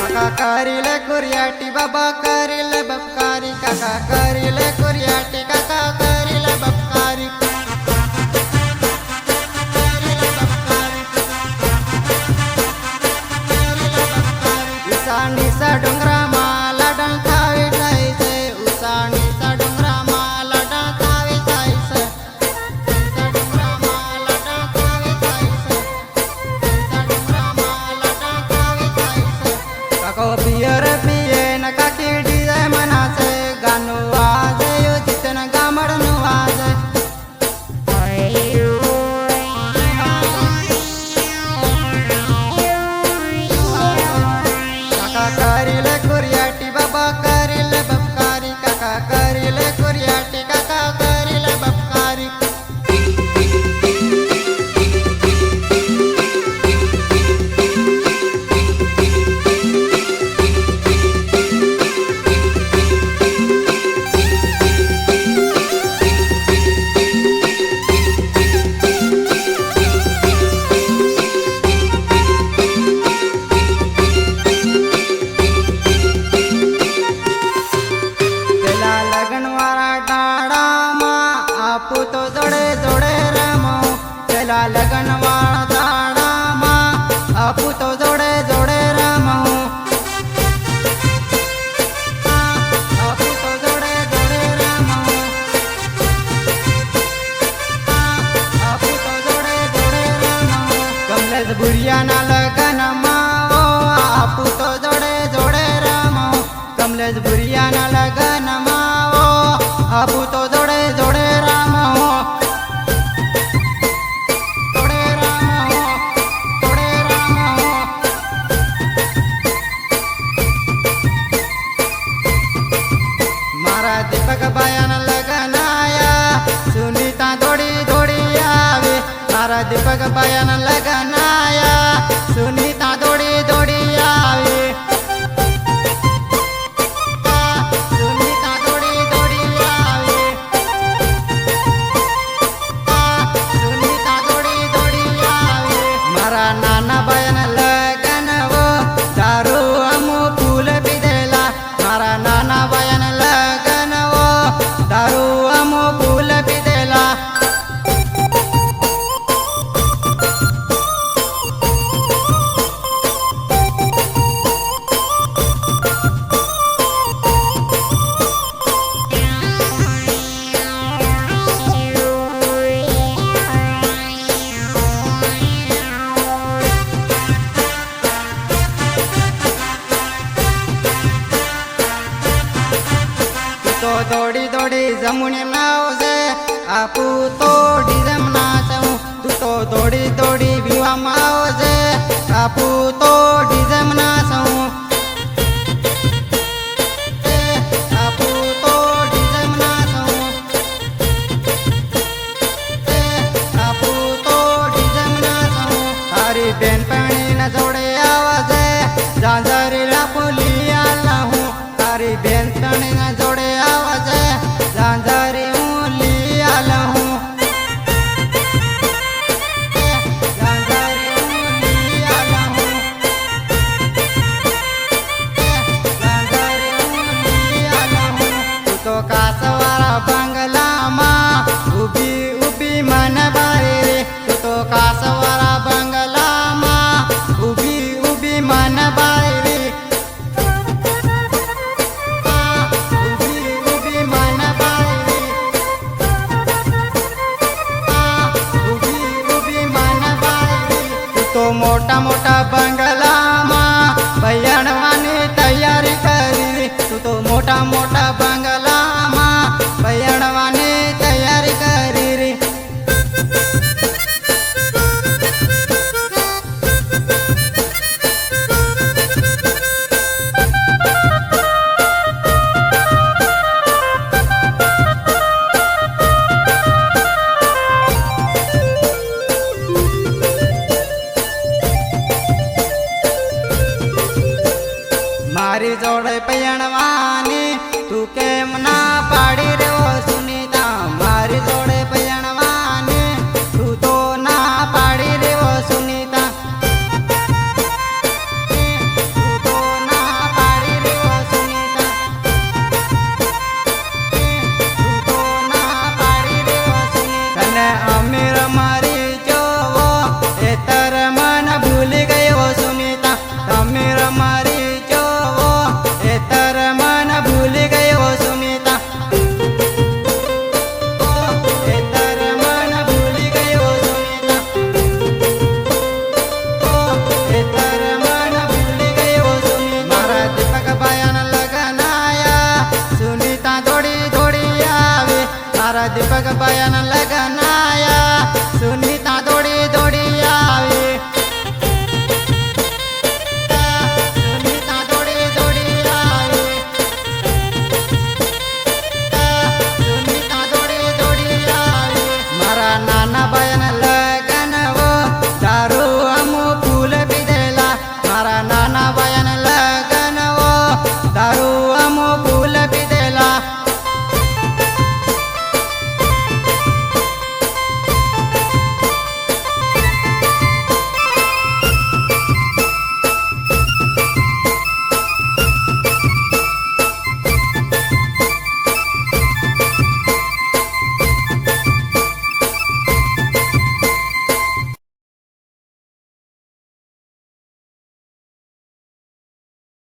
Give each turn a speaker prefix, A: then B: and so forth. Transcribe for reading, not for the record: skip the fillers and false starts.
A: काका करिले कुरियाटी बाबा करिले बपकारी काका करिले कुरियाटी काका करिले बपकारी उसाणीचा डोंगरा माला डंकावे जायचे उसाणीचा डोंगरा माला डंकावे जायचे डोंगरा माला डंकावे जायचे डोंगरा माला डंकावे जायचे काका पियर पिये न काकी डीजे मनाचे गाणं वाजे युतीतन गामडन वाजे काका करिले कुरियाटी बाबा करिले बपकारी काका करिले कुरियाटी काका करिले बपकारी आपू तो जोड़े जोड़े रमो चला लगन वाला दाड़ा माँ आपू तो जोड़े जोड़े रमो आपू तो जोड़े जोड़े रमो आपू तो जोड़े जोड़े रमो कमलेश बुरिया ना लगन माँ आपू तो जोड़े जोड़े रमो कमलेश बुरिया ना लगन माँ आपू तो जोड़े जोड़े दीपक बयान लगनाया सुनीता दौड़ी दौड़ी आवे मारा दीपक बयान लगनाया सुनीता दौड़ी दौड़ी आवे सुनीता दौड़ी दौड़ी आवे सुनीता दौड़ी दौड़ी आवे मारा नाना बयान लगन वो दारू अमू फूल पीदेला मारा नाना बयान दारू अमो फूल पीदेला तो दौड़ी दौड़ी जमुने नावजे आपू तो डीजे नाचू तू तो दौड़ी दौड़ी विवाह मावजे आपू तो डीजे नाचू आपू तो डीजे नाचू आपू तो डीजे नाचू तारी बेन पानी न जोड़े आवाजे झांझरी लापुली आला हूँ तारी बेन पानी न जोड़े आवाजे झांझरी ली आला हूँ झांझरी ली आला हूँ झांझरी ली आला हूँ तू तो कासवारा बंगला माँ उभी उभी मन बारे रे तू तो कासवारा बंगला माँ उभी उभी मन बारे रे मोटा मोटा बंगला माँ बयाणवानी तैयारी करी तू तो मोटा मोटा बंगला माँ बयाणवानी तैयारी करी रे मारी जोड़े पयणवानी तू केम ना पाड़ी रे ओ सुनीता मारी जोड़े पयणवानी तू तो ना पाड़ी रे ओ सुनीता દીપક ભાઈ